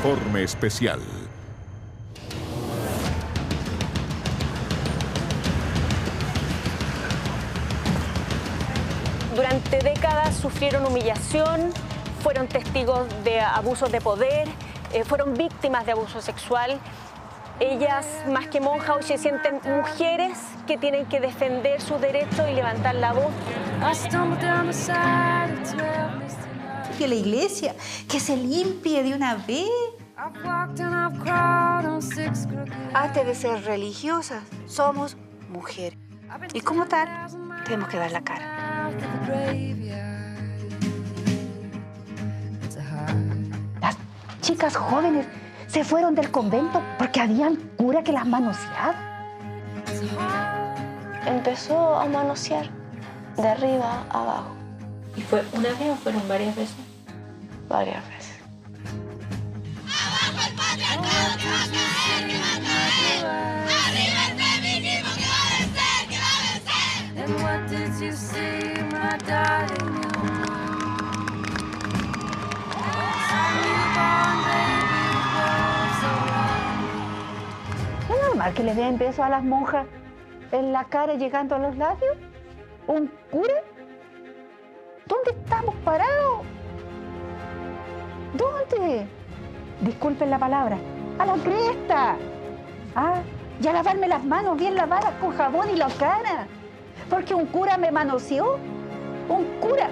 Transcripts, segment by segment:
Informe Especial. Durante décadas sufrieron humillación, fueron testigos de abusos de poder, fueron víctimas de abuso sexual. Ellas, más que monjas, hoy se sienten mujeres que tienen que defender sus derechos y levantar la voz. Que la iglesia, que se limpie de una vez. Antes de ser religiosas, somos mujeres. Y como tal, tenemos que dar la cara. Las chicas jóvenes se fueron del convento porque habían cura que las manoseaba. Empezó a manosear de arriba a abajo. ¿Y fue una vez o fueron varias veces? Varias veces. ¡Abajo el patriarcado que va a caer, que va a caer! ¡Arriba el feminismo que va a vencer, que va a vencer! And what did you see, my darling? ¿No es normal que le den besos a las monjas en la cara llegando a los labios? ¿Un cura? ¿Dónde estamos parados? ¿Dónde? Disculpen la palabra. ¡A la cresta! Ah, y a lavarme las manos bien lavadas con jabón y la cara. Porque un cura me manoseó. Un cura.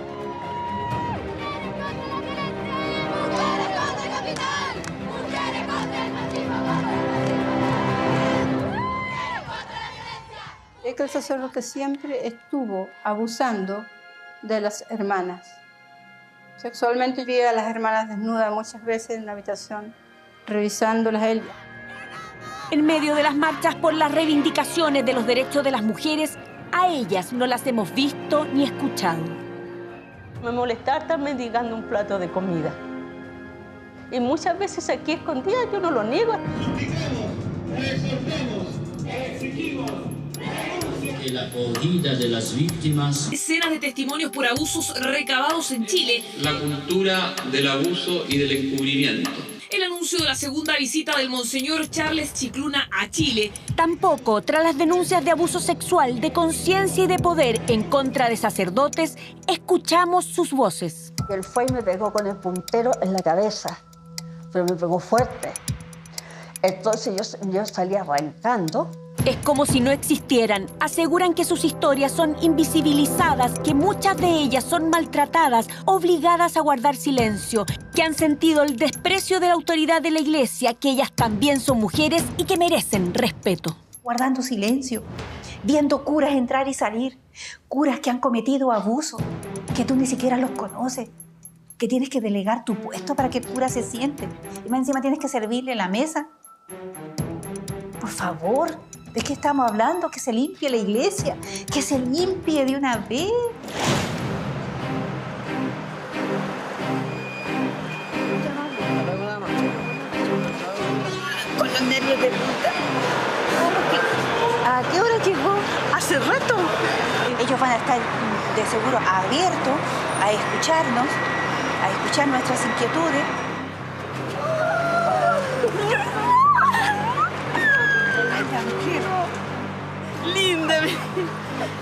Es que el sacerdote siempre estuvo abusando de las hermanas. Sexualmente vi a las hermanas desnudas muchas veces en la habitación, revisándolas a él. En medio de las marchas por las reivindicaciones de los derechos de las mujeres, a ellas no las hemos visto ni escuchado. Me molestaba estar mendigando un plato de comida. Y muchas veces aquí escondidas, yo no lo niego. La acogida de las víctimas. Decenas de testimonios por abusos recabados en Chile. La cultura del abuso y del encubrimiento. El anuncio de la segunda visita del Monseñor Charles Chicluna a Chile. Tampoco, tras las denuncias de abuso sexual, de conciencia y de poder en contra de sacerdotes, escuchamos sus voces. Él fue y me pegó con el puntero en la cabeza, pero me pegó fuerte. Entonces yo salí arrancando. Es como si no existieran. Aseguran que sus historias son invisibilizadas, que muchas de ellas son maltratadas, obligadas a guardar silencio, que han sentido el desprecio de la autoridad de la iglesia, que ellas también son mujeres y que merecen respeto. Guardando silencio, viendo curas entrar y salir, curas que han cometido abusos, que tú ni siquiera los conoces, que tienes que delegar tu puesto para que el cura se siente. Y más encima tienes que servirle la mesa. Por favor, ¿de qué estamos hablando? Que se limpie la iglesia, que se limpie de una vez. Con los nervios de punta. ¿A qué hora llegó? Hace rato. Ellos van a estar de seguro abiertos a escucharnos, a escuchar nuestras inquietudes. Linda,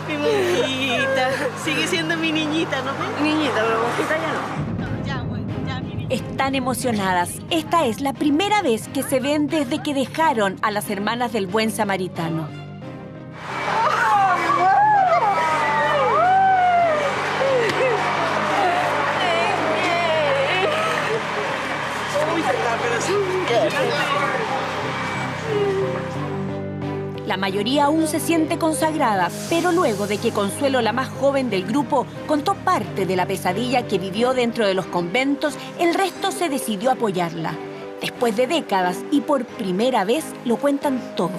mi monjita. Sigue siendo mi niñita, ¿no? Niñita, pero monjita ya no. Ya, bueno, ya, mi niñita. Están emocionadas. Esta es la primera vez que se ven desde que dejaron a las hermanas del Buen Samaritano. La mayoría aún se siente consagrada, pero luego de que Consuelo, la más joven del grupo, contó parte de la pesadilla que vivió dentro de los conventos, el resto se decidió a apoyarla. Después de décadas y por primera vez lo cuentan todo.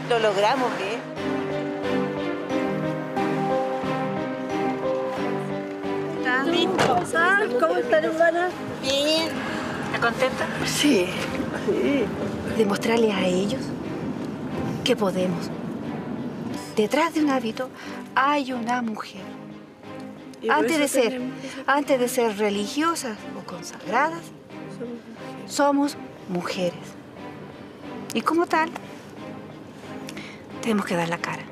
Lo logramos, ¿eh? ¿Cómo están, hermana? Bien. ¿Está contenta? Sí. Sí. Demostrarles a ellos que podemos. Detrás de un hábito hay una mujer. Antes de ser religiosas o consagradas, Somos mujeres. Y como tal, tenemos que dar la cara.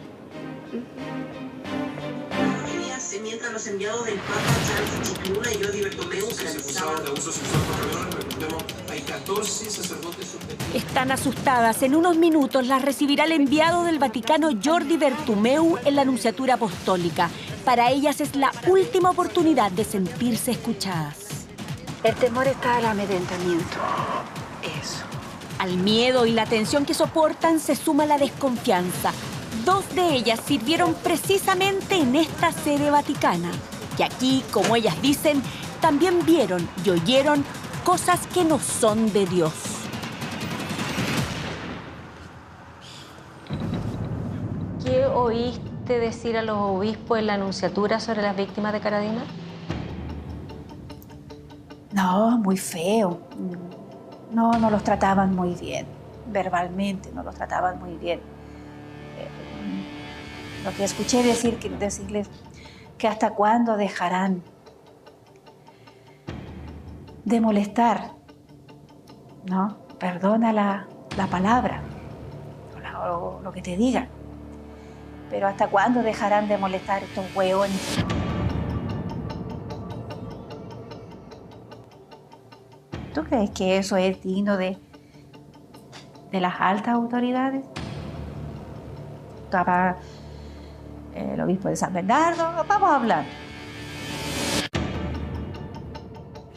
Mientras los enviados del Papa Charles Chicluna y Jordi Bertomeu se acusaban de abuso sexual por menores, recordemos, hay 14 sacerdotes suspendidos. Están asustadas. En unos minutos las recibirá el enviado del Vaticano Jordi Bertomeu en la Nunciatura Apostólica. Para ellas es la última oportunidad de sentirse escuchadas. El temor está al amedrentamiento. Eso. Al miedo y la tensión que soportan se suma la desconfianza. 2 de ellas sirvieron precisamente en esta sede vaticana. Y aquí, como ellas dicen, también vieron y oyeron cosas que no son de Dios. ¿Qué oíste decir a los obispos en la Nunciatura sobre las víctimas de Karadima? No, muy feo. No los trataban muy bien. Verbalmente no los trataban muy bien. Lo que escuché decirles que hasta cuándo dejarán de molestar, ¿no? Perdona la palabra, o lo que te digan, pero hasta cuándo dejarán de molestar estos hueones. ¿Tú crees que eso es digno de las altas autoridades? Estaba el obispo de San Bernardo, vamos a hablar.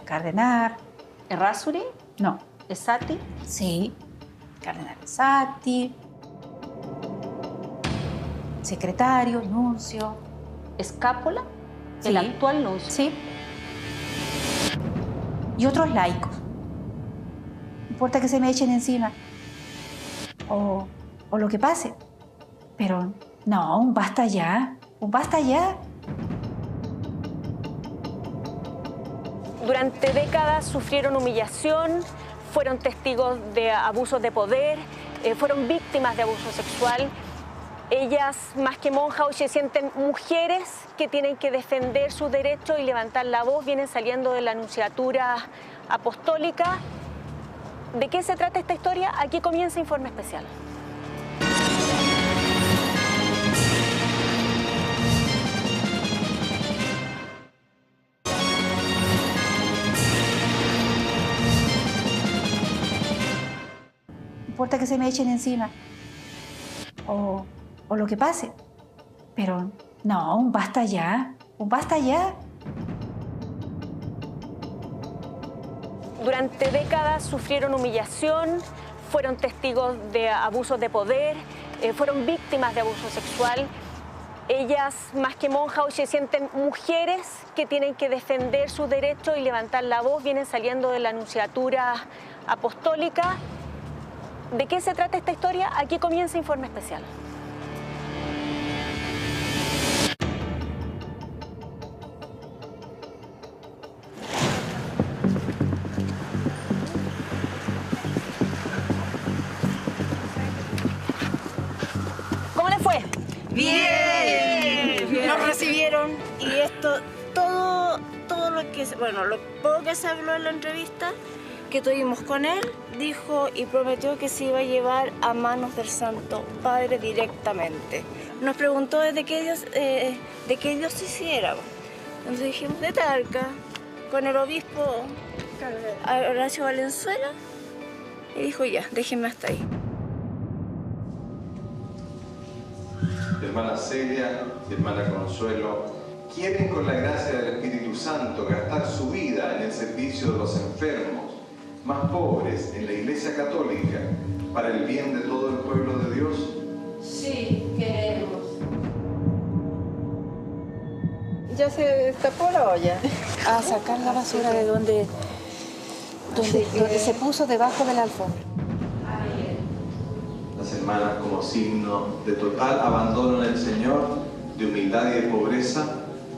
Cardenal. ¿Errázuri? No. ¿Esati? Sí. Cardenal Esati. Secretario, nuncio. ¿Escápola? Sí. ¿El actual nuncio? Sí. Y otros laicos. No importa que se me echen encima. O lo que pase. Pero no, un basta ya. Un basta ya. Durante décadas sufrieron humillación, fueron testigos de abusos de poder, fueron víctimas de abuso sexual. Ellas, más que monjas, hoy se sienten mujeres que tienen que defender sus derechos y levantar la voz. Vienen saliendo de la Nunciatura Apostólica. ¿De qué se trata esta historia? Aquí comienza Informe Especial. No importa que se me echen encima. O lo que pase. Pero no, un basta ya. Un basta ya. Durante décadas sufrieron humillación, fueron testigos de abusos de poder, fueron víctimas de abuso sexual. Ellas, más que monjas, hoy se sienten mujeres que tienen que defender sus derechos y levantar la voz. Vienen saliendo de la Nunciatura Apostólica. ¿De qué se trata esta historia? Aquí comienza Informe Especial. ¿Cómo le fue? Bien. Nos recibieron y esto, todo lo que, bueno, lo poco que se habló en la entrevista que tuvimos con él, dijo y prometió que se iba a llevar a manos del Santo Padre directamente. Nos preguntó de qué diócesis éramos. Entonces dijimos de Talca, con el obispo Horacio Valenzuela, y dijo ya, déjenme hasta ahí. Hermana Celia, hermana Consuelo, quieren con la gracia del Espíritu Santo gastar su vida en el servicio de los enfermos, más pobres en la Iglesia Católica, para el bien de todo el pueblo de Dios. Sí, queremos. Ya se destapó la olla. A sacar la basura de donde se puso debajo de la alfombra. Las hermanas, como signo de total abandono en el Señor, de humildad y de pobreza,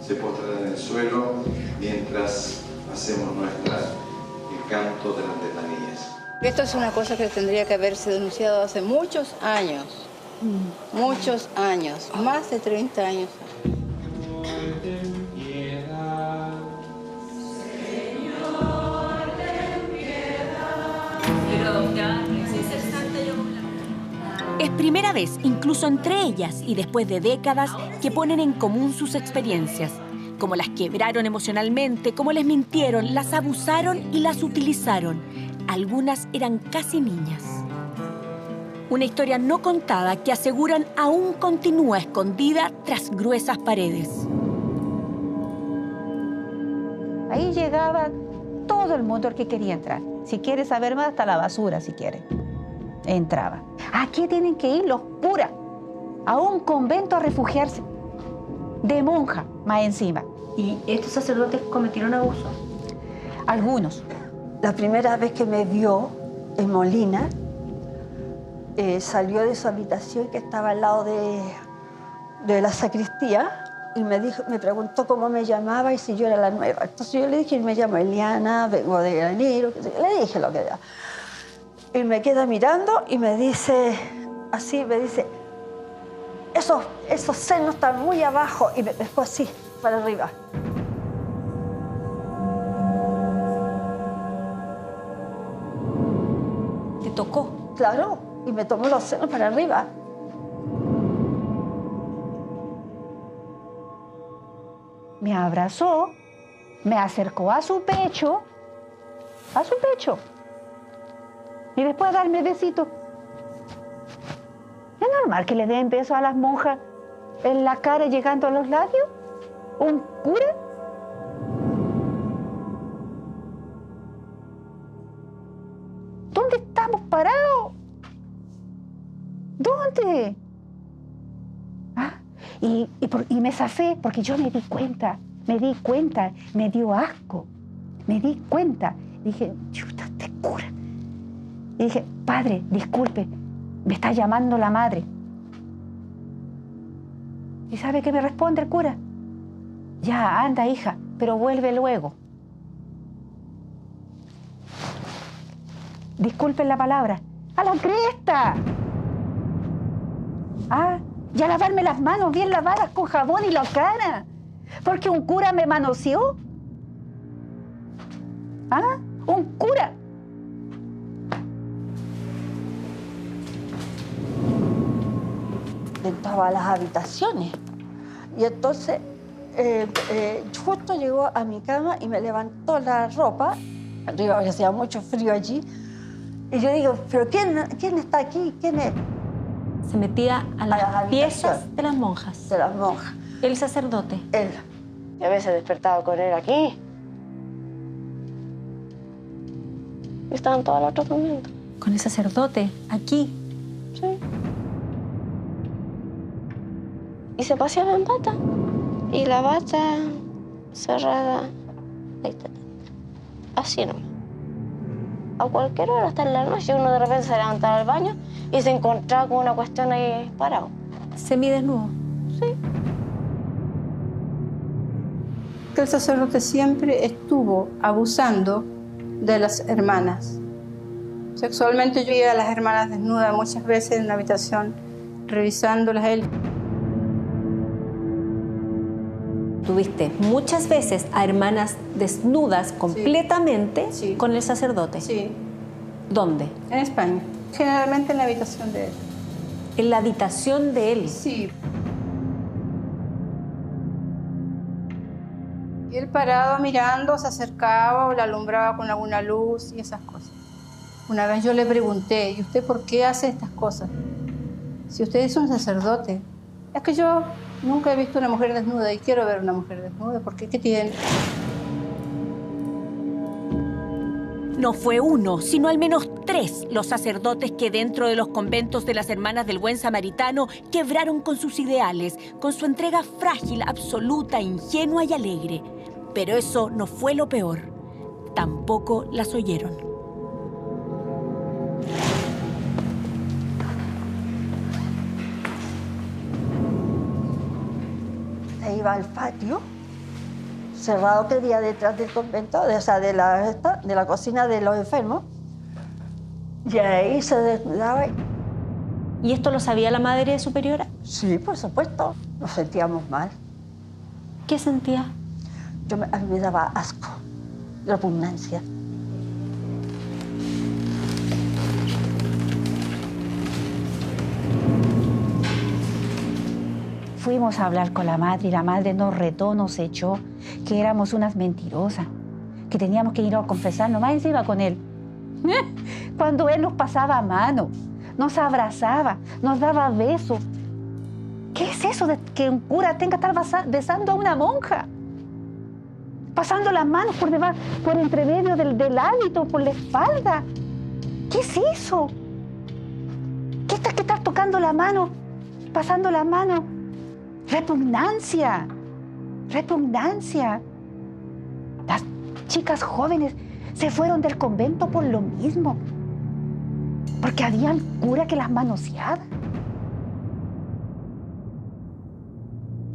se postran en el suelo mientras hacemos el canto de las letanías. Esto es una cosa que tendría que haberse denunciado hace muchos años. Muchos años, más de 30 años. Primera vez, incluso entre ellas y después de décadas, que ponen en común sus experiencias. Cómo las quebraron emocionalmente, cómo les mintieron, las abusaron y las utilizaron. Algunas eran casi niñas. Una historia no contada que aseguran aún continúa escondida tras gruesas paredes. Ahí llegaba todo el mundo el que quería entrar. Si quiere saber más, hasta la basura, si quiere. Entraba. Aquí tienen que ir los curas a un convento a refugiarse. De monja, más encima. ¿Y estos sacerdotes cometieron abuso? Algunos. La primera vez que me vio en Molina, salió de su habitación que estaba al lado de la sacristía y me preguntó cómo me llamaba y si yo era la nueva. Entonces yo le dije, me llamo Eliana, vengo de Granero, le dije lo que era. Y me queda mirando y me dice, así, me dice, esos senos están muy abajo, y después así, para arriba. ¿Te tocó? Claro, y me tomó los senos para arriba. Me abrazó, me acercó a su pecho, y después darme besitos. ¿Es normal que le den besos a las monjas en la cara llegando a los labios? ¿Un cura? ¿Dónde estamos parados? ¿Dónde? Y me zafé porque yo me di cuenta, me dio asco, me di cuenta. Dije, chuta, este cura. Y dije, padre, disculpe, me está llamando la madre. ¿Y sabe qué me responde el cura? Ya, anda, hija, pero vuelve luego. Disculpen la palabra. ¡A la cresta! Y a lavarme las manos bien lavadas con jabón y la cara. Porque un cura me manoseó. Un cura. Entraba a las habitaciones. Y entonces, justo llegó a mi cama y me levantó la ropa. Arriba hacía mucho frío allí. Y yo digo, ¿pero quién está aquí? ¿Quién es? Se metía a las piezas de las monjas. De las monjas. ¿El sacerdote? Él. Y a veces despertaba con él aquí. Y estaban todas las otras durmiendo. ¿Con el sacerdote? ¿Aquí? Sí. Y se paseaba en bata. Y la bata cerrada. Ahí está. Así nomás. A cualquier hora, hasta en la noche, uno de repente se levantaba al baño y se encontraba con una cuestión ahí parado. ¿Semidesnudo? Sí. El sacerdote siempre estuvo abusando de las hermanas. Sexualmente yo veía a las hermanas desnudas muchas veces en la habitación, revisándolas a él. Tuviste muchas veces a hermanas desnudas completamente con el sacerdote. Sí. ¿Dónde? En España. Generalmente en la habitación de él. ¿En la habitación de él? Sí. Y él parado mirando, se acercaba o la alumbraba con alguna luz y esas cosas. Una vez yo le pregunté, ¿y usted por qué hace estas cosas? Si usted es un sacerdote. Es que yo nunca he visto una mujer desnuda y quiero ver una mujer desnuda. ¿Por qué? ¿Qué tiene? No fue uno, sino al menos 3 los sacerdotes que dentro de los conventos de las Hermanas del Buen Samaritano quebraron con sus ideales, con su entrega frágil, absoluta, ingenua y alegre. Pero eso no fue lo peor. Tampoco las oyeron. Se iba al patio, cerrado que había detrás del convento, o sea, de la cocina de los enfermos. Y ahí se desnudaba. ¿Y esto lo sabía la Madre Superiora? Sí, por supuesto. Nos sentíamos mal. ¿Qué sentía? A mí me daba asco, repugnancia. fuimos a hablar con la madre y la madre nos retó, nos echó, que éramos unas mentirosas, que teníamos que ir a confesarnos más encima con él. Cuando él nos pasaba mano, nos abrazaba, nos daba besos. ¿Qué es eso de que un cura tenga que estar besando a una monja? Pasando las manos por entre medio del hábito, por la espalda. ¿Qué es eso? ¿Qué estás que estás tocando la mano, pasando la mano? Repugnancia, repugnancia. Las chicas jóvenes se fueron del convento por lo mismo, porque había un cura que las manoseaba.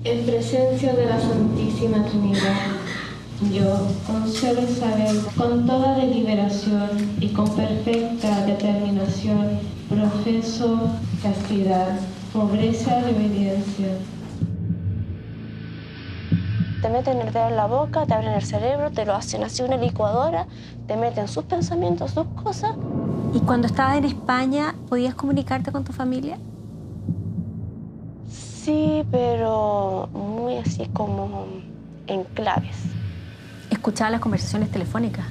En presencia de la Santísima Trinidad, yo, Consuelo Isabel, con toda deliberación y con perfecta determinación, profeso castidad, pobreza y obediencia. Te meten el dedo en la boca, te abren el cerebro, te lo hacen así una licuadora, te meten sus pensamientos, sus cosas. ¿Y cuando estabas en España, podías comunicarte con tu familia? Sí, pero muy así como en claves. ¿Escuchabas las conversaciones telefónicas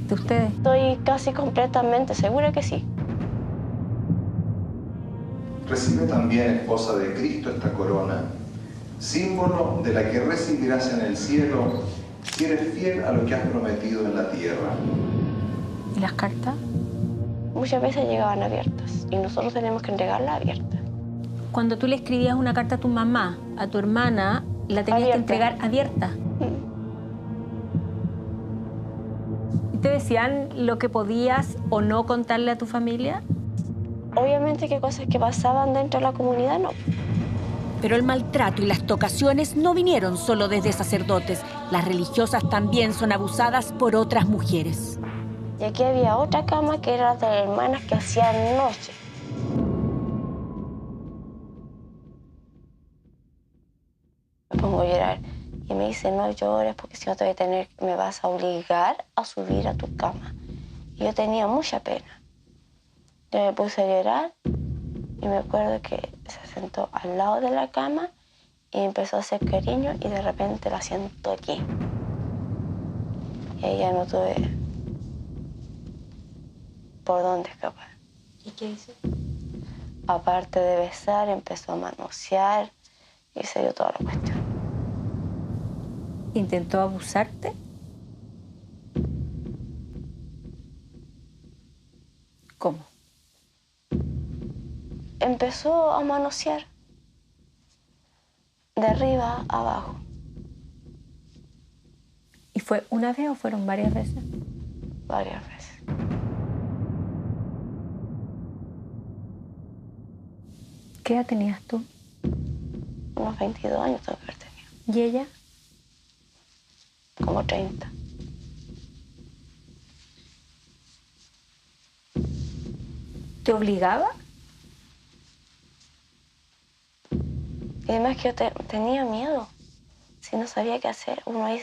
de ustedes? Estoy casi completamente segura que sí. Recibe también, esposa de Cristo, esta corona, símbolo de la que recibirás en el cielo si eres fiel a lo que has prometido en la tierra. ¿Y las cartas? Muchas veces llegaban abiertas y nosotros teníamos que entregarlas abiertas. Cuando tú le escribías una carta a tu mamá, a tu hermana, la tenías que entregar abierta. ¿Y te decían lo que podías o no contarle a tu familia? Obviamente que cosas que pasaban dentro de la comunidad, no. Pero el maltrato y las tocaciones no vinieron solo desde sacerdotes. Las religiosas también son abusadas por otras mujeres. Y aquí había otra cama que era de hermanas que hacían noche. Me pongo a llorar y me dice, no llores porque si no te voy a tener, me vas a obligar a subir a tu cama. Y yo tenía mucha pena. Yo me puse a llorar y me acuerdo que se sentó al lado de la cama y empezó a hacer cariño y de repente la siento aquí. Y ahí ya no tuve por dónde escapar. ¿Y qué hizo? Aparte de besar, empezó a manosear y se dio toda la cuestión. ¿Intentó abusarte? ¿Cómo? Empezó a manosear de arriba a abajo. ¿Y fue una vez o fueron varias veces? Varias veces. ¿Qué edad tenías tú? Unos 22 años tengo que haber tenido. ¿Y ella? Como 30. ¿Te obligaba? Y además que yo tenía miedo. Si no sabía qué hacer, uno ahí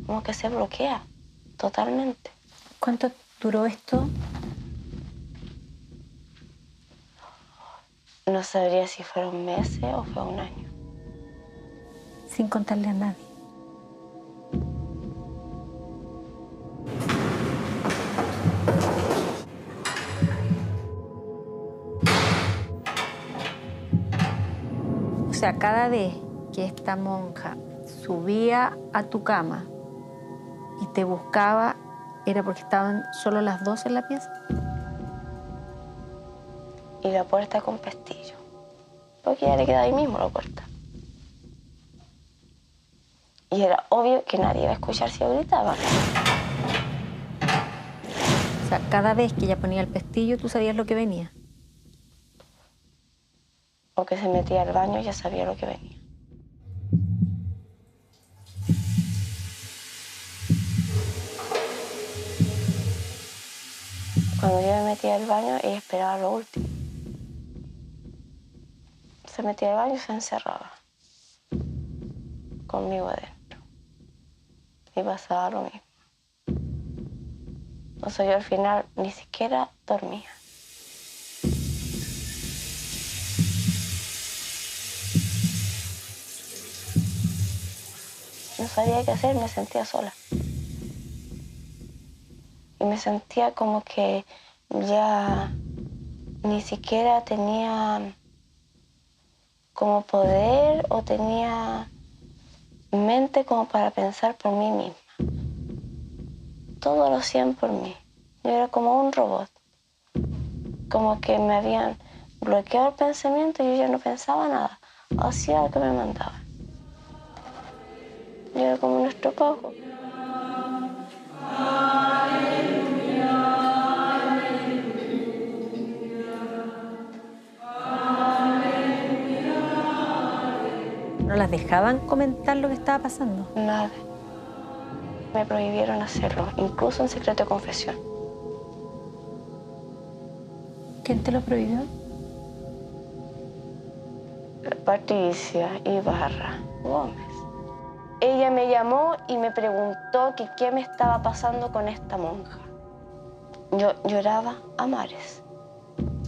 como que se bloquea totalmente. ¿Cuánto duró esto? No sabría si fueron meses o fue un año. Sin contarle a nadie. O sea, cada vez que esta monja subía a tu cama y te buscaba, ¿era porque estaban solo las dos en la pieza? Y la puerta con pestillo. Porque ya le quedaba ahí mismo la puerta. Y era obvio que nadie iba a escuchar si yo gritaba. O sea, cada vez que ella ponía el pestillo, tú sabías lo que venía. O que se metía al baño, ya sabía lo que venía. Cuando yo me metía al baño, ella esperaba lo último. Se metía al baño y se encerraba conmigo adentro. Y pasaba lo mismo. Entonces yo al final ni siquiera dormía. no sabía qué hacer, me sentía sola. Y me sentía como que ya ni siquiera tenía como poder o tenía mente como para pensar por mí misma. Todo lo hacían por mí. Yo era como un robot. Como que me habían bloqueado el pensamiento y yo ya no pensaba nada. Hacía lo que me mandaban. Yo era como un estropajo. ¿No las dejaban comentar lo que estaba pasando? Nada. Me prohibieron hacerlo, incluso en secreto de confesión. ¿Quién te lo prohibió? Patricia Ibarra Gómez. Ella me llamó y me preguntó que qué me estaba pasando con esta monja. Yo lloraba a mares.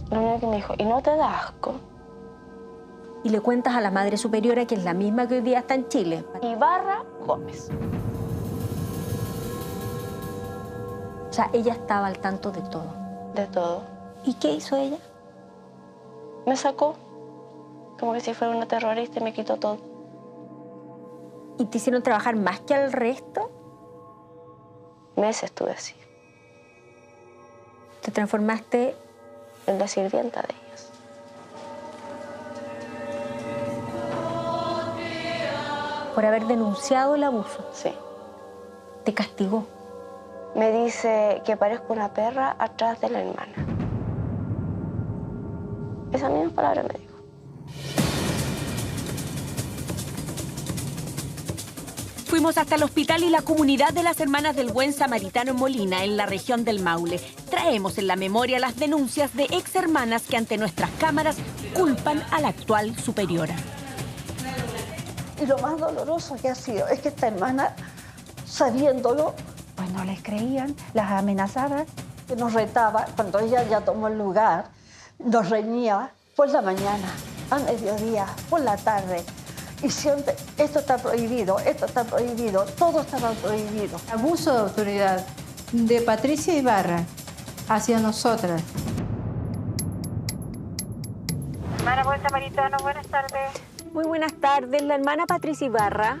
Lo único que me dijo, ¿y no te da asco? Y le cuentas a la Madre Superiora, que es la misma que hoy día está en Chile. Ibarra Gómez. O sea, ella estaba al tanto de todo. De todo. ¿Y qué hizo ella? Me sacó. Como que si fuera una terrorista y me quitó todo. ¿Y te hicieron trabajar más que al resto? Meses estuve así. ¿Te transformaste en la sirvienta de ellas? Por haber denunciado el abuso. Sí. ¿Te castigó? Me dice que parezco una perra atrás de la hermana. Esas mismas palabras me dijo. Fuimos hasta el hospital y la comunidad de las Hermanas del Buen Samaritano en Molina, en la región del Maule. Traemos en la memoria las denuncias de ex hermanas que ante nuestras cámaras culpan a la actual superiora. Y lo más doloroso que ha sido es que esta hermana, sabiéndolo, Pues no les creían, las amenazaban. que nos retaba, cuando ella ya tomó el lugar, nos reñía por la mañana, a mediodía, por la tarde. Y siempre, esto está prohibido, todo estaba prohibido. Abuso de autoridad de Patricia Ibarra hacia nosotras. Hermana Buen Samaritano, buenas tardes. Muy buenas tardes, la hermana Patricia Ibarra.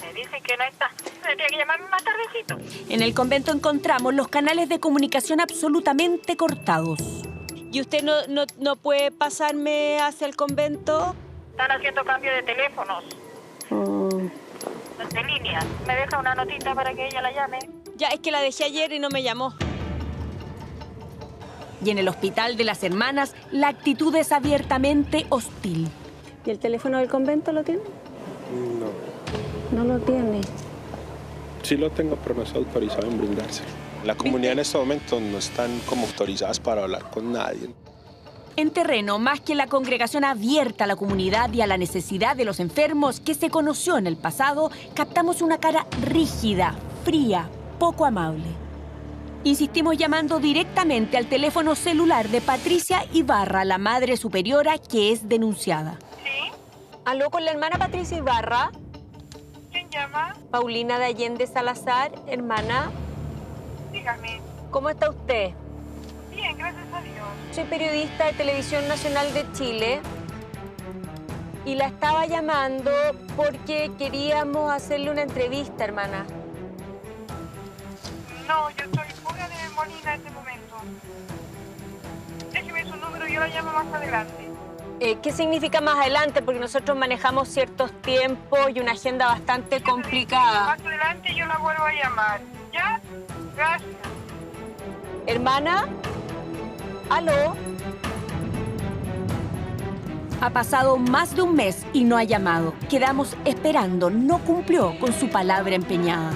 Me dicen que no está. Tendría que llamarme más tardecito. En el convento encontramos los canales de comunicación absolutamente cortados. ¿Y usted no puede pasarme hacia el convento? Están haciendo cambio de teléfonos. De líneas. Me deja una notita para que ella la llame. Ya, es que la dejé ayer y no me llamó. Y en el hospital de las hermanas, la actitud es abiertamente hostil. ¿Y el teléfono del convento lo tiene? No. No lo tiene. Sí lo tengo, pero no está autorizado en brindarse. La comunidad en este momento no están como autorizadas para hablar con nadie. En terreno, más que la congregación abierta a la comunidad y a la necesidad de los enfermos que se conoció en el pasado, captamos una cara rígida, fría, poco amable. Insistimos llamando directamente al teléfono celular de Patricia Ibarra, la Madre Superiora que es denunciada. ¿Sí? ¿Aló, con la hermana Patricia Ibarra? ¿Quién llama? Paulina de Allende Salazar, hermana. Dígame. ¿Cómo está usted? Bien, gracias a Dios. Soy periodista de Televisión Nacional de Chile y la estaba llamando porque queríamos hacerle una entrevista, hermana. No, yo estoy fuera de Molina en este momento. Déjeme su número y yo la llamo más adelante. ¿Qué significa más adelante? Porque nosotros manejamos ciertos tiempos y una agenda bastante complicada. Más adelante yo la vuelvo a llamar. ¿Ya? Gracias. Hermana, ¿aló? Ha pasado más de un mes y no ha llamado. Quedamos esperando, no cumplió con su palabra empeñada.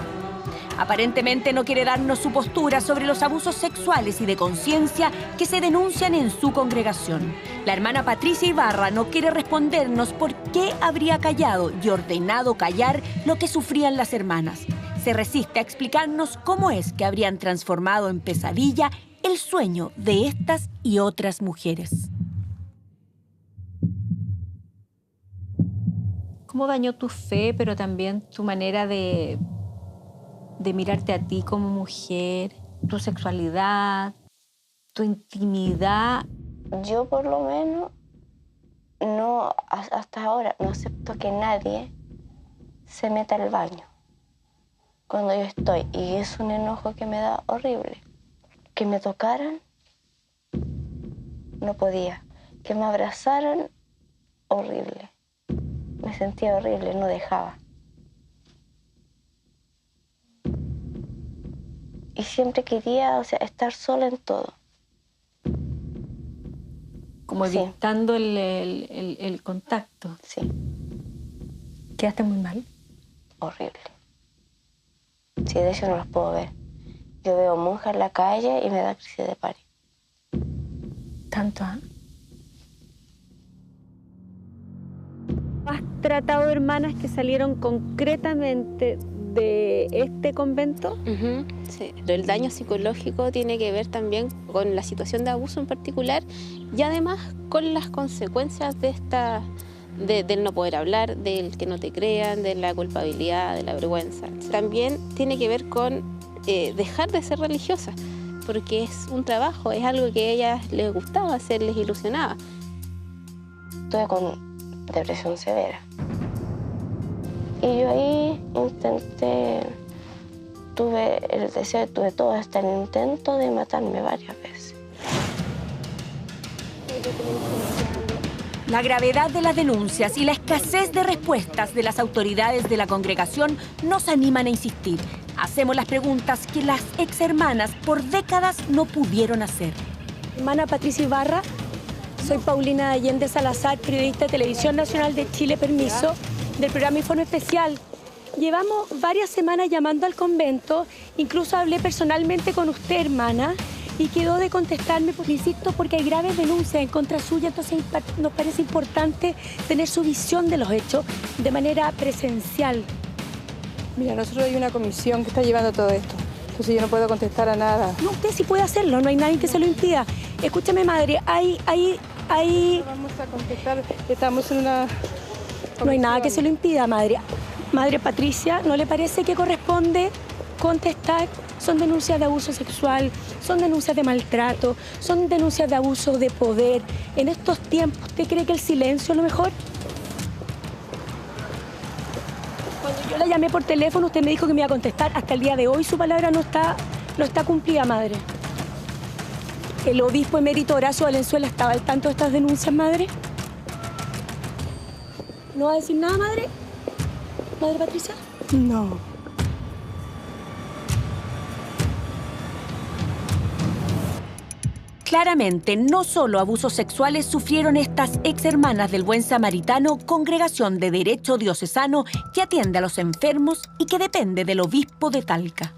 Aparentemente no quiere darnos su postura sobre los abusos sexuales y de conciencia que se denuncian en su congregación. La hermana Patricia Ibarra no quiere respondernos por qué habría callado y ordenado callar lo que sufrían las hermanas. Se resiste a explicarnos cómo es que habrían transformado en pesadilla el sueño de estas y otras mujeres. ¿Cómo dañó tu fe, pero también tu manera de mirarte a ti como mujer, tu sexualidad, tu intimidad? Yo por lo menos no, hasta ahora no acepto que nadie se meta al baño cuando yo estoy, y es un enojo que me da horrible. Que me tocaran, no podía. Que me abrazaran, horrible. Me sentía horrible, no dejaba. Y siempre quería, estar sola en todo. Como evitando el contacto. Sí. ¿Quedaste muy mal? Horrible. Sí, de hecho no los puedo ver. Yo veo monjas en la calle y me da crisis de pánico. ¿Tanto? ¿Has tratado hermanas que salieron concretamente de este convento? Sí. El daño psicológico tiene que ver también con la situación de abuso en particular y además con las consecuencias de del no poder hablar, del que no te crean, de la culpabilidad, de la vergüenza. También tiene que ver con dejar de ser religiosa, porque es un trabajo, es algo que a ellas les gustaba hacer, les ilusionaba. Estuve con depresión severa. Y yo ahí tuve el deseo, tuve todo hasta el intento de matarme varias veces. La gravedad de las denuncias y la escasez de respuestas de las autoridades de la congregación nos animan a insistir. Hacemos las preguntas que las exhermanas por décadas no pudieron hacer. Hermana Patricia Ibarra, soy Paulina Allende Salazar, periodista de Televisión Nacional de Chile, permiso, del programa Informe Especial. Llevamos varias semanas llamando al convento, incluso hablé personalmente con usted, hermana, y quedó de contestarme, pues, insisto, porque hay graves denuncias en contra suya, entonces nos parece importante tener su visión de los hechos de manera presencial. Mira, nosotros hay una comisión que está llevando todo esto, entonces yo no puedo contestar a nada. No, usted sí puede hacerlo, no hay nadie que se lo impida. Escúchame, madre, hay... Vamos a contestar, estamos en una comisión. No hay nada que se lo impida, madre. Madre Patricia, ¿no le parece que corresponde contestar? Son denuncias de abuso sexual, son denuncias de maltrato, son denuncias de abuso de poder. En estos tiempos, ¿usted cree que el silencio es lo mejor? Cuando yo la llamé por teléfono, usted me dijo que me iba a contestar. Hasta el día de hoy su palabra no está cumplida, madre. ¿El obispo emérito Horacio Valenzuela estaba al tanto de estas denuncias, madre? ¿No va a decir nada, madre? ¿Madre Patricia? No. Claramente, no solo abusos sexuales sufrieron estas exhermanas del Buen Samaritano, congregación de derecho diocesano que atiende a los enfermos y que depende del obispo de Talca.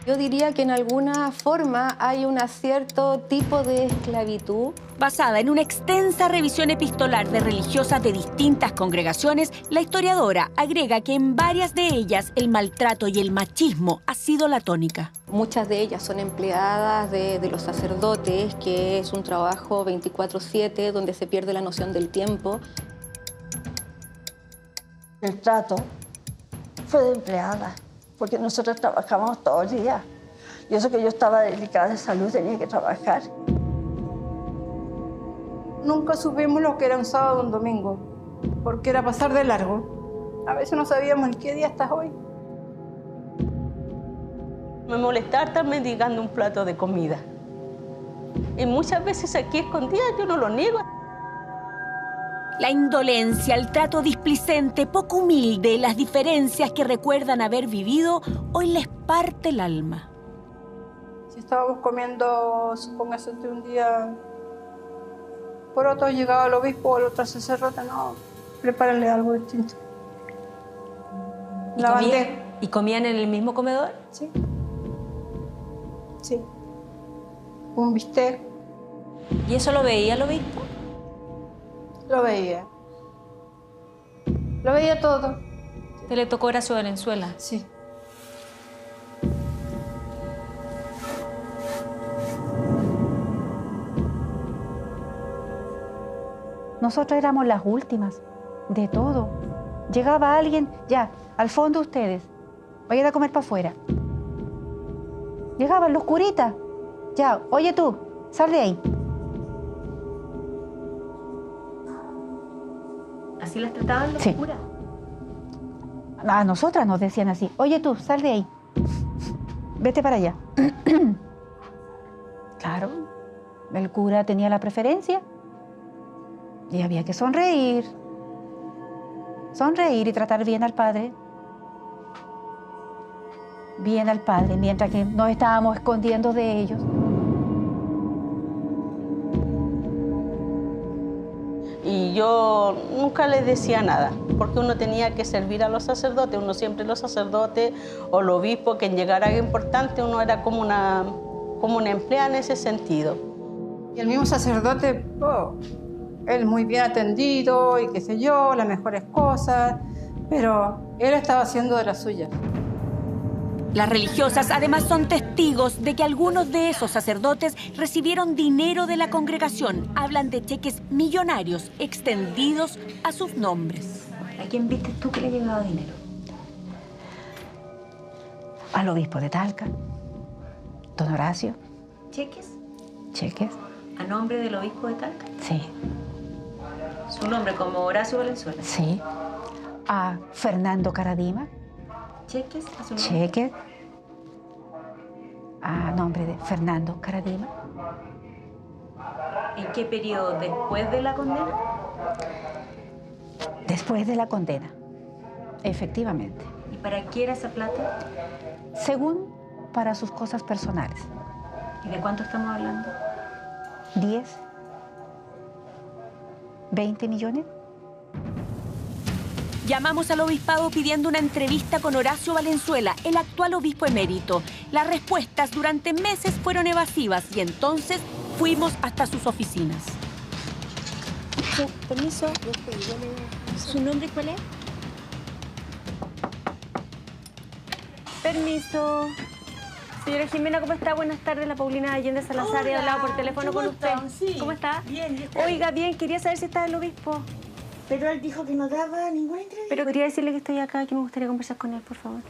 Yo diría que en alguna forma hay un cierto tipo de esclavitud. Basada en una extensa revisión epistolar de religiosas de distintas congregaciones, la historiadora agrega que en varias de ellas el maltrato y el machismo ha sido la tónica. Muchas de ellas son empleadas de los sacerdotes, que es un trabajo 24/7 donde se pierde la noción del tiempo. El trato fue de empleada, porque nosotros trabajábamos todo el día. Y eso que yo estaba delicada de salud, tenía que trabajar. Nunca supimos lo que era un sábado o un domingo, porque era pasar de largo. A veces no sabíamos en qué día estás hoy. Me molestaba estar mendigando un plato de comida. Y muchas veces aquí escondida, yo no lo niego. La indolencia, el trato displicente, poco humilde, las diferencias que recuerdan haber vivido, hoy les parte el alma. Si estábamos comiendo, supóngase un día, por otro llegaba el obispo o el otro sacerdote, no, prepárenle algo distinto. ¿Y comían en el mismo comedor? Sí. Sí. Un bistec. ¿Y eso lo veía el obispo? Lo veía. Lo veía todo. ¿Te le tocó Horacio Valenzuela? Sí. Nosotros éramos las últimas de todo. Llegaba alguien, ya, al fondo ustedes, vayan a comer para afuera. Llegaban los curitas, ya, oye tú, sal de ahí. ¿Así las trataban los curas? A nosotras nos decían así, oye tú, sal de ahí, vete para allá. Claro, el cura tenía la preferencia y había que sonreír y tratar bien al padre. Bien al padre, mientras que nos estábamos escondiendo de ellos. Y yo nunca les decía nada, porque uno tenía que servir a los sacerdotes. Uno siempre los sacerdotes o el obispo, quien llegara algo importante, uno era como una empleada en ese sentido. Y el mismo sacerdote, él muy bien atendido y qué sé yo, las mejores cosas, pero él estaba haciendo de las suyas. Las religiosas además son testigos de que algunos de esos sacerdotes recibieron dinero de la congregación. Hablan de cheques millonarios extendidos a sus nombres. ¿A quién viste tú que le llegaba dinero? Al obispo de Talca, don Horacio. ¿Cheques? ¿Cheques? ¿A nombre del obispo de Talca? Sí. ¿Su nombre como Horacio Valenzuela? Sí. A Fernando Caradima. ¿Cheques? ¿A su nombre? Cheques. A nombre de Fernando Caradima. ¿En qué periodo? ¿Después de la condena? Después de la condena, efectivamente. ¿Y para qué era esa plata? Según para sus cosas personales. ¿Y de cuánto estamos hablando? 10, 20 millones. Llamamos al obispado pidiendo una entrevista con Horacio Valenzuela, el actual obispo emérito. Las respuestas durante meses fueron evasivas y entonces fuimos hasta sus oficinas. Permiso. ¿Su nombre cuál es? Permiso. Señora Jimena, ¿cómo está? Buenas tardes, la Paulina Allende Salazar. He hablado por teléfono con usted. Sí. ¿Cómo está? Bien. Oiga, bien, quería saber si está el obispo. Pero él dijo que no daba ninguna entrevista. Pero quería decirle que estoy acá y que me gustaría conversar con él, por favor.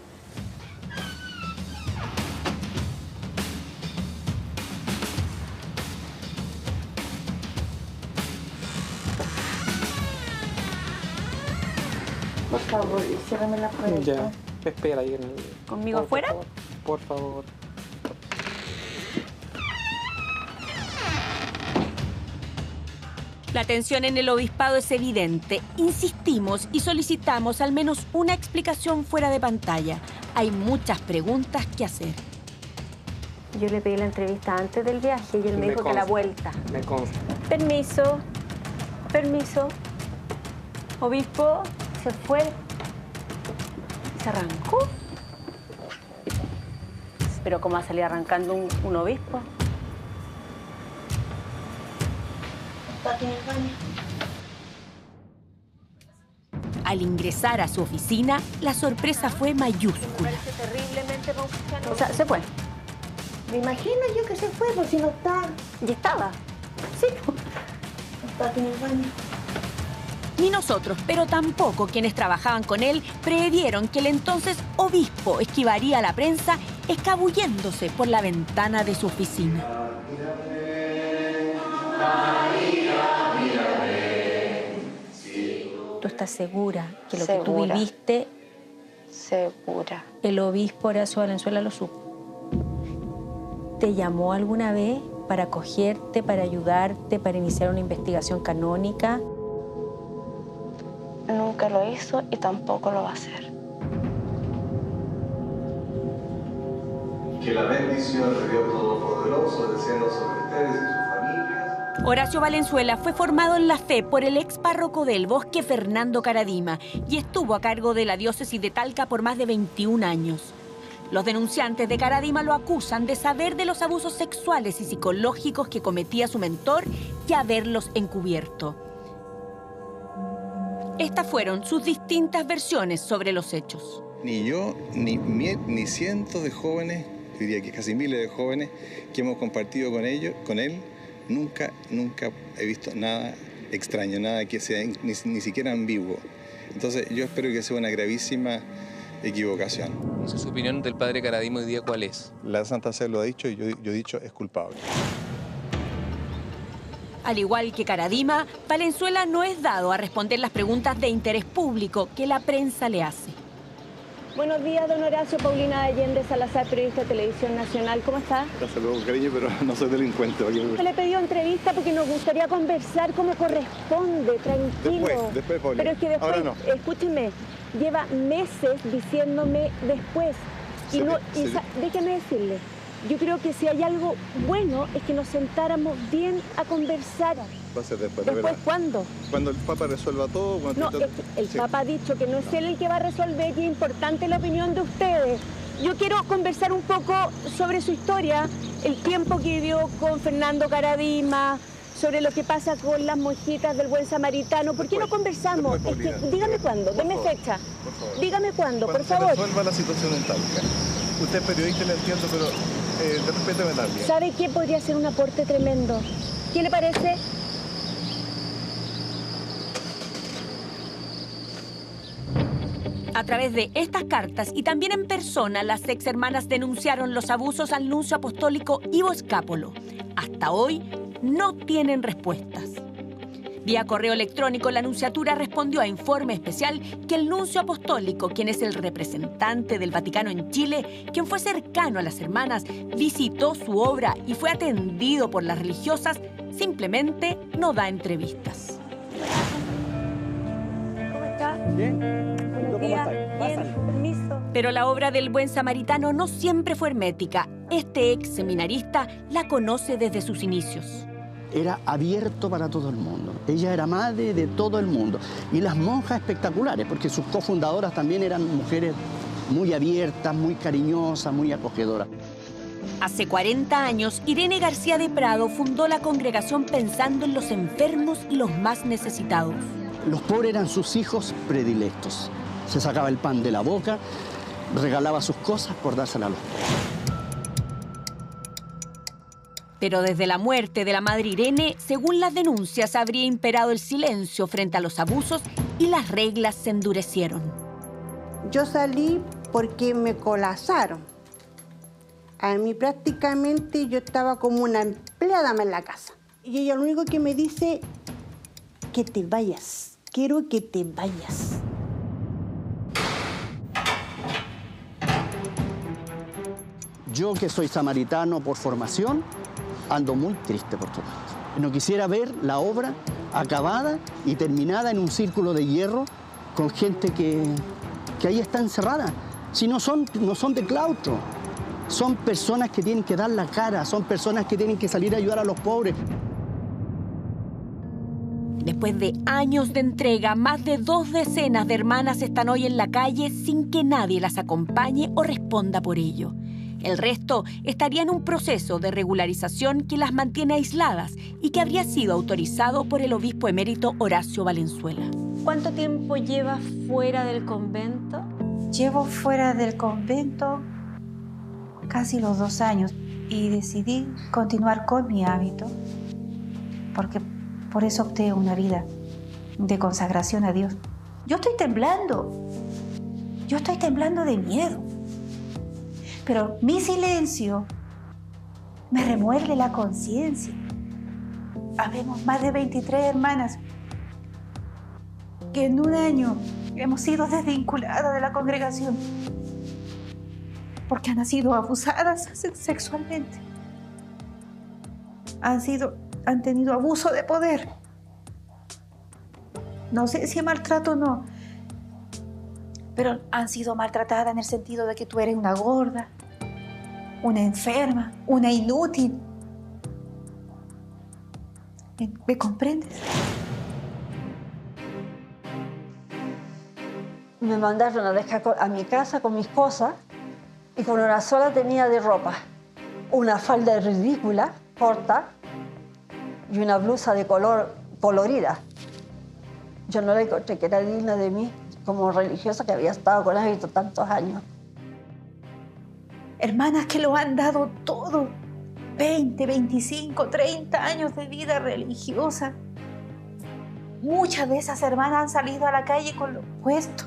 Por favor, ciérrame la puerta. Ya, espera ahí. ¿Conmigo afuera? Por favor. La tensión en el obispado es evidente. Insistimos y solicitamos al menos una explicación fuera de pantalla. Hay muchas preguntas que hacer. Yo le pedí la entrevista antes del viaje y él me dijo que a la vuelta. Me consta. Permiso. Permiso. Obispo, se fue. ¿Se arrancó? Pero ¿cómo va a salir arrancando un obispo? Está en el baño. Al ingresar a su oficina, la sorpresa fue mayúscula. Parece terriblemente confuso. O sea, se fue. Me imagino yo que se fue, por si no está. ¿Y estaba? Sí. Está en el baño. Ni nosotros, pero tampoco quienes trabajaban con él, previeron que el entonces obispo esquivaría a la prensa escabulléndose por la ventana de su oficina. ¿Tú estás segura que lo que tú viviste, Segura. el obispo Horacio Valenzuela lo supo? ¿Te llamó alguna vez para acogerte, para ayudarte, para iniciar una investigación canónica? Nunca lo hizo y tampoco lo va a hacer. Que la bendición de Dios Todopoderoso descienda sobre ustedes y sus familias. Horacio Valenzuela fue formado en la fe por el ex párroco del Bosque, Fernando Caradima, y estuvo a cargo de la diócesis de Talca por más de 21 años. Los denunciantes de Caradima lo acusan de saber de los abusos sexuales y psicológicos que cometía su mentor y haberlos encubierto. Estas fueron sus distintas versiones sobre los hechos. Ni yo, ni cientos de jóvenes, diría que casi miles de jóvenes que hemos compartido con él, nunca he visto nada extraño, nada que sea ni siquiera ambiguo. Entonces yo espero que sea una gravísima equivocación. Entonces, ¿su opinión del padre Caradima hoy día cuál es? La Santa Sede lo ha dicho y yo he dicho es culpable. Al igual que Caradima, Valenzuela no es dado a responder las preguntas de interés público que la prensa le hace. Buenos días, don Horacio. Paulina Allende Salazar, periodista de Televisión Nacional. ¿Cómo está? Hasta luego, cariño, pero no soy delincuente. Se le pidió entrevista porque nos gustaría conversar como corresponde, tranquilo. Después, Paulina. Pero es que después, ahora no. Escúcheme, lleva meses diciéndome después. Déjeme decirle, yo creo que si hay algo bueno es que nos sentáramos bien a conversar. Va a ser después, ¿Después cuándo? Cuando el Papa resuelva todo. No, es que el Papa ha dicho que no es él el que va a resolver, que es importante la opinión de ustedes. Yo quiero conversar un poco sobre su historia, el tiempo que vivió con Fernando Caradima, sobre lo que pasa con las monjitas del Buen Samaritano. ¿Por qué no conversamos? Es que, dígame cuándo, deme fecha. Dígame cuándo, por favor. Cuando se resuelva la situación en Talca. Usted es periodista, le entiendo, pero respéteme también. ¿Sabe qué podría ser un aporte tremendo? ¿Qué le parece? A través de estas cartas y también en persona, las ex hermanas denunciaron los abusos al nuncio apostólico Ivo Escápolo. Hasta hoy no tienen respuestas. Vía correo electrónico, la nunciatura respondió a Informe Especial que el nuncio apostólico, quien es el representante del Vaticano en Chile, quien fue cercano a las hermanas, visitó su obra y fue atendido por las religiosas, simplemente no da entrevistas. ¿Cómo está? Bien. Buenos días. Bien, permiso. Pero la obra del Buen Samaritano no siempre fue hermética. Este ex seminarista la conoce desde sus inicios. Era abierto para todo el mundo. Ella era madre de todo el mundo. Y las monjas espectaculares, porque sus cofundadoras también eran mujeres muy abiertas, muy cariñosas, muy acogedoras. Hace 40 años, Irene García de Prado fundó la congregación pensando en los enfermos y los más necesitados. Los pobres eran sus hijos predilectos. Se sacaba el pan de la boca, regalaba sus cosas por dárselas a los pobres. Pero desde la muerte de la madre Irene, según las denuncias, habría imperado el silencio frente a los abusos y las reglas se endurecieron. Yo salí porque me colapsaron. A mí prácticamente yo estaba como una empleada en la casa. Y ella lo único que me dice, que te vayas, quiero que te vayas. Yo, que soy samaritano por formación, ando muy triste por todo esto. No quisiera ver la obra acabada y terminada en un círculo de hierro con gente que ahí está encerrada. Si no son de claustro, son personas que tienen que dar la cara, son personas que tienen que salir a ayudar a los pobres. Después de años de entrega, más de 2 decenas de hermanas están hoy en la calle sin que nadie las acompañe o responda por ello. El resto estaría en un proceso de regularización que las mantiene aisladas y que habría sido autorizado por el obispo emérito Horacio Valenzuela. ¿Cuánto tiempo llevas fuera del convento? Llevo fuera del convento casi los 2 años y decidí continuar con mi hábito porque por eso opté una vida de consagración a Dios. Yo estoy temblando de miedo. Pero mi silencio me remuerde la conciencia. Habemos más de 23 hermanas que en un año hemos sido desvinculadas de la congregación porque han sido abusadas sexualmente. Han tenido abuso de poder. No sé si maltrato o no, pero han sido maltratadas en el sentido de que tú eres una gorda, una enferma, una inútil. ¿Me comprendes? Me mandaron a dejar a mi casa con mis cosas y con una sola tenía de ropa. Una falda ridícula, corta, y una blusa de color colorida. Yo no la encontré que era digna de mí como religiosa que había estado con hábito tantos años. Hermanas que lo han dado todo, 20, 25, 30 años de vida religiosa. Muchas de esas hermanas han salido a la calle con lo puesto.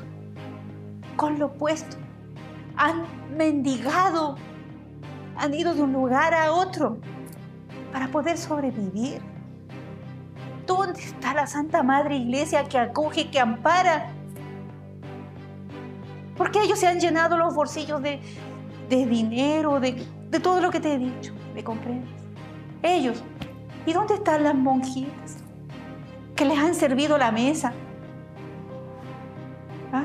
Con lo puesto. Han mendigado. Han ido de un lugar a otro para poder sobrevivir. ¿Dónde está la Santa Madre Iglesia que acoge, que ampara? ¿Por qué ellos se han llenado los bolsillos de dinero, de todo lo que te he dicho? ¿Me comprendes? Ellos. ¿Y dónde están las monjitas que les han servido la mesa? ¿Ah?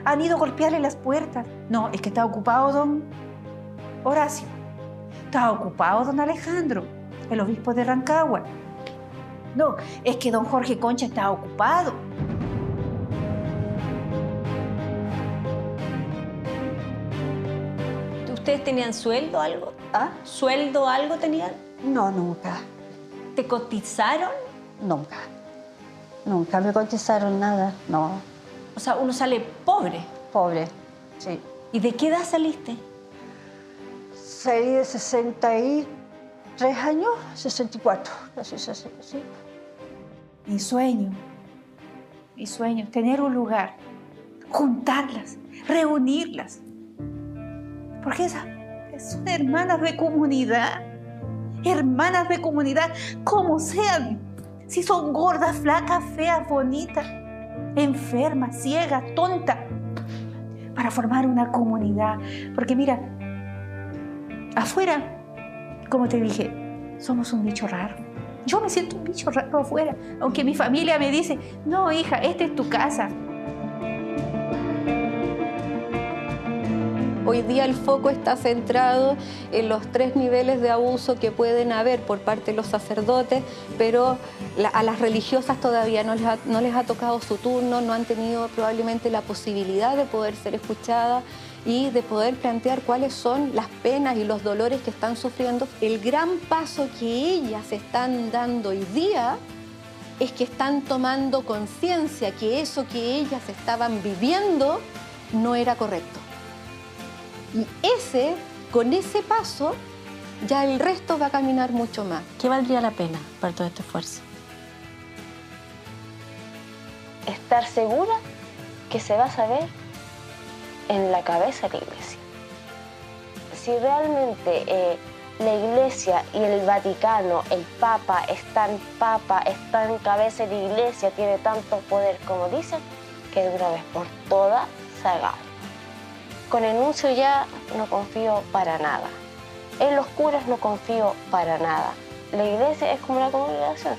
¿Han ido a golpearle las puertas? No, es que está ocupado don Horacio. Está ocupado don Alejandro, el obispo de Rancagua. No, es que don Jorge Concha está ocupado. ¿Ustedes tenían sueldo o algo? ¿Ah? ¿Sueldo o algo tenían? No, nunca. ¿Te cotizaron? Nunca. Nunca me cotizaron nada, no. O sea, uno sale pobre. Pobre, sí. ¿Y de qué edad saliste? Salí de 63 años, 64, así, sí. Mi sueño es tener un lugar, juntarlas, reunirlas. Porque esas son hermanas de comunidad, como sean. Si son gordas, flacas, feas, bonitas, enfermas, ciegas, tontas, para formar una comunidad. Porque mira, afuera, como te dije, somos un bicho raro. Yo me siento un bicho raro afuera, aunque mi familia me dice, no, hija, esta es tu casa. Hoy día el foco está centrado en los 3 niveles de abuso que pueden haber por parte de los sacerdotes, pero a las religiosas todavía no les ha tocado su turno, no han tenido probablemente la posibilidad de poder ser escuchadas y de poder plantear cuáles son las penas y los dolores que están sufriendo. El gran paso que ellas están dando hoy día es que están tomando conciencia que eso que ellas estaban viviendo no era correcto. Y con ese paso, ya el resto va a caminar mucho más. ¿Qué valdría la pena para todo este esfuerzo? Estar segura que se va a saber en la cabeza de la Iglesia. Si realmente la Iglesia y el Vaticano, el Papa está en cabeza de la Iglesia, tiene tanto poder como dicen, que de una vez por todas se haga. Con el nuncio ya no confío para nada. En los curas no confío para nada. La iglesia es como una congregación.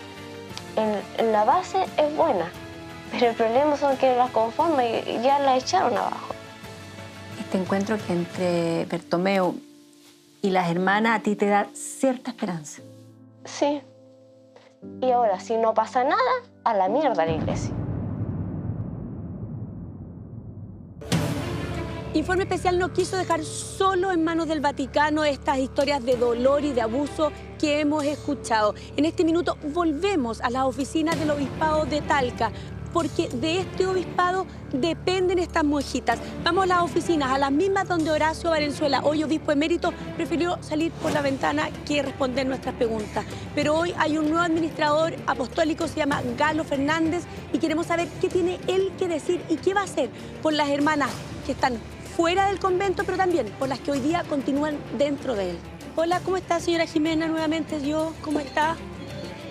En la base es buena, pero el problema son que las conforman y ya la echaron abajo. Este encuentro que entre Bertomeu y las hermanas a ti te da cierta esperanza. Sí. Y ahora, si no pasa nada, a la mierda la iglesia. Informe Especial no quiso dejar solo en manos del Vaticano estas historias de dolor y de abuso que hemos escuchado. En este minuto volvemos a las oficinas del Obispado de Talca, porque de este obispado dependen estas monjitas. Vamos a las oficinas, a las mismas donde Horacio Valenzuela, hoy obispo emérito, prefirió salir por la ventana que responder nuestras preguntas. Pero hoy hay un nuevo administrador apostólico, se llama Galo Fernández, y queremos saber qué tiene él que decir y qué va a hacer por las hermanas que están fuera del convento, pero también por las que hoy día continúan dentro de él. Hola, ¿cómo está, señora Jimena? Nuevamente yo, ¿cómo está?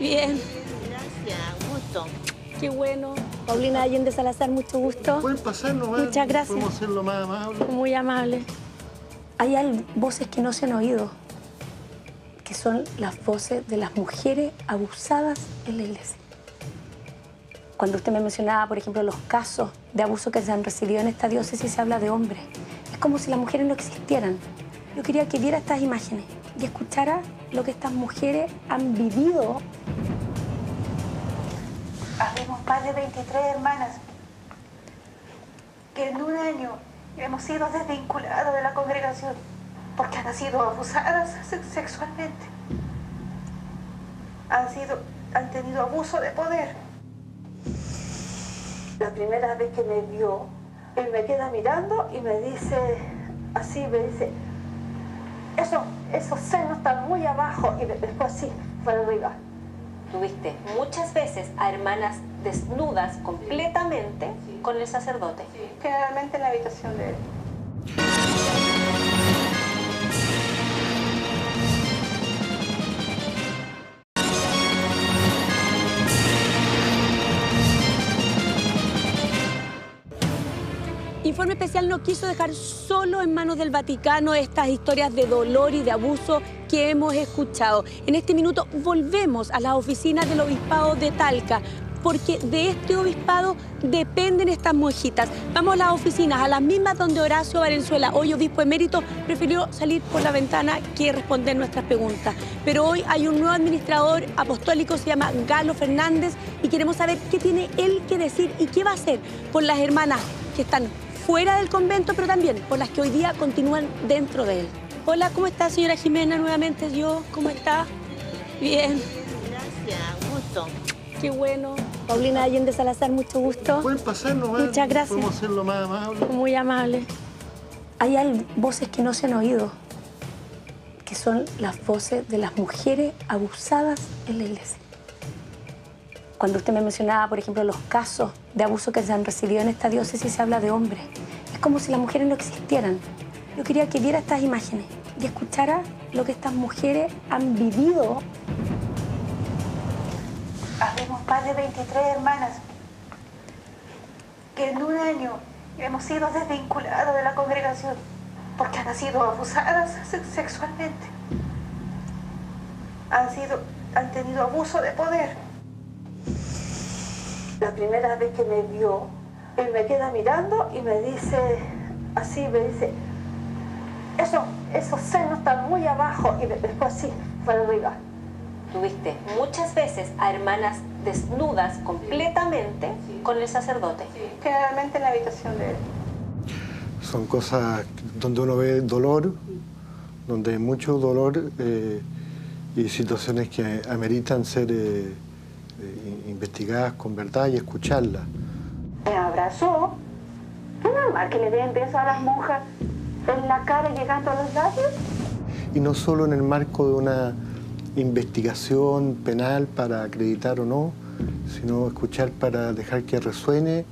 Bien. Gracias, gusto. Qué bueno. Paulina Allende Salazar, mucho gusto. Pueden pasarnos, muchas gracias. Podemos hacerlo más amable. Muy amable. Hay voces que no se han oído, que son las voces de las mujeres abusadas en la iglesia. Cuando usted me mencionaba, por ejemplo, los casos de abuso que se han recibido en esta diócesis, se habla de hombres. Es como si las mujeres no existieran. Yo quería que viera estas imágenes y escuchara lo que estas mujeres han vivido. Habemos más de 23 hermanas que en un año hemos sido desvinculadas de la congregación porque han sido abusadas sexualmente. Han tenido abuso de poder. La primera vez que me vio, él me queda mirando y me dice, así, me dice, esos senos están muy abajo, y después así, para arriba. Tuviste muchas veces a hermanas desnudas completamente con el sacerdote? Generalmente en la habitación de él. Informe Especial no quiso dejar solo en manos del Vaticano estas historias de dolor y de abuso que hemos escuchado. En este minuto volvemos a las oficinas del Obispado de Talca, porque de este obispado dependen estas monjitas. Vamos a las oficinas, a las mismas donde Horacio Valenzuela, hoy obispo emérito, prefirió salir por la ventana que responder nuestras preguntas. Pero hoy hay un nuevo administrador apostólico, se llama Galo Fernández, y queremos saber qué tiene él que decir y qué va a hacer por las hermanas que están fuera del convento, pero también por las que hoy día continúan dentro de él. Hola, ¿cómo está, señora Jimena? Nuevamente yo, ¿cómo está? Bien. Gracias, gusto. Qué bueno. Paulina Allende Salazar, mucho gusto. Pueden pasar nomás. Muchas gracias. Podemos hacerlo más amable. Muy amable. Hay voces que no se han oído, que son las voces de las mujeres abusadas en la iglesia. Cuando usted me mencionaba, por ejemplo, los casos de abuso que se han recibido en esta diócesis, se habla de hombres. Es como si las mujeres no existieran. Yo quería que viera estas imágenes y escuchara lo que estas mujeres han vivido. Habemos más de 23 hermanas que en un año hemos sido desvinculadas de la congregación porque han sido abusadas sexualmente. Han tenido abuso de poder. La primera vez que me vio, él me queda mirando y me dice, así, me dice, esos senos están muy abajo, y después así, para arriba. Tuviste muchas veces a hermanas desnudas completamente con el sacerdote. Generalmente en la habitación de él. Son cosas donde uno ve dolor, donde hay mucho dolor y situaciones que ameritan ser investigadas con verdad y escucharlas. Me abrazó. ¿Es normal que le den besos a las monjas en la cara llegando a los labios? Y no solo en el marco de una investigación penal para acreditar o no, sino escuchar para dejar que resuene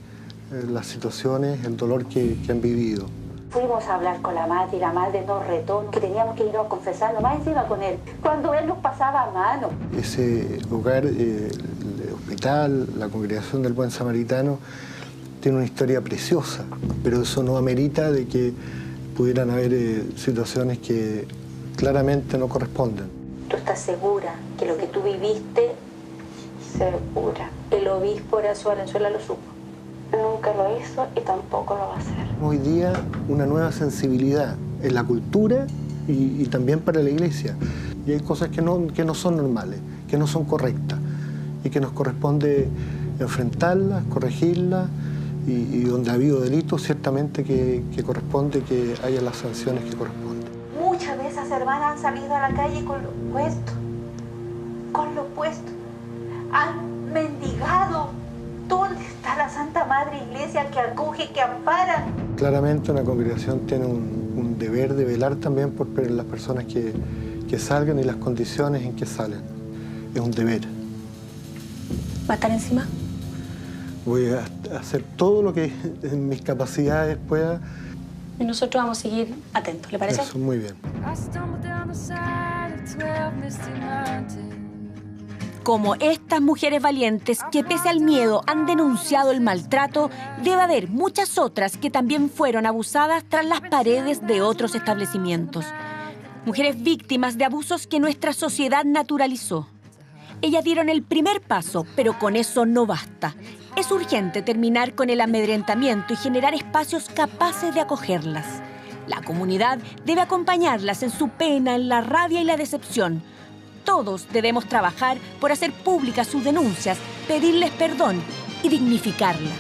las situaciones, el dolor que han vivido. Fuimos a hablar con la madre y la madre nos retó que teníamos que ir a confesarnos más encima con él, cuando él nos pasaba a mano. Ese hogar, el hospital, la Congregación del Buen Samaritano, tiene una historia preciosa, pero eso no amerita de que pudieran haber situaciones que claramente no corresponden. ¿Tú estás segura que lo que tú viviste? Segura. ¿El obispo Horacio Valenzuela lo supo? Nunca lo hizo y tampoco lo va a hacer. Hoy día una nueva sensibilidad en la cultura y también para la iglesia. Y hay cosas que no son normales, que no son correctas y que nos corresponde enfrentarlas, corregirlas y donde ha habido delitos ciertamente que corresponde que haya las sanciones que corresponden. Muchas de esas hermanas han salido a la calle con lo puesto. Han mendigado. ¿Dónde está la Santa Madre Iglesia que acoge, que ampara? Claramente una congregación tiene un deber de velar también por las personas que salgan y las condiciones en que salen. Es un deber. ¿Va a estar encima? Voy a hacer todo lo que en mis capacidades pueda. Y nosotros vamos a seguir atentos, ¿le parece? Eso, muy bien. Como estas mujeres valientes que pese al miedo han denunciado el maltrato, debe haber muchas otras que también fueron abusadas tras las paredes de otros establecimientos. Mujeres víctimas de abusos que nuestra sociedad naturalizó. Ellas dieron el primer paso, pero con eso no basta. Es urgente terminar con el amedrentamiento y generar espacios capaces de acogerlas. La comunidad debe acompañarlas en su pena, en la rabia y la decepción. Todos debemos trabajar por hacer públicas sus denuncias, pedirles perdón y dignificarlas.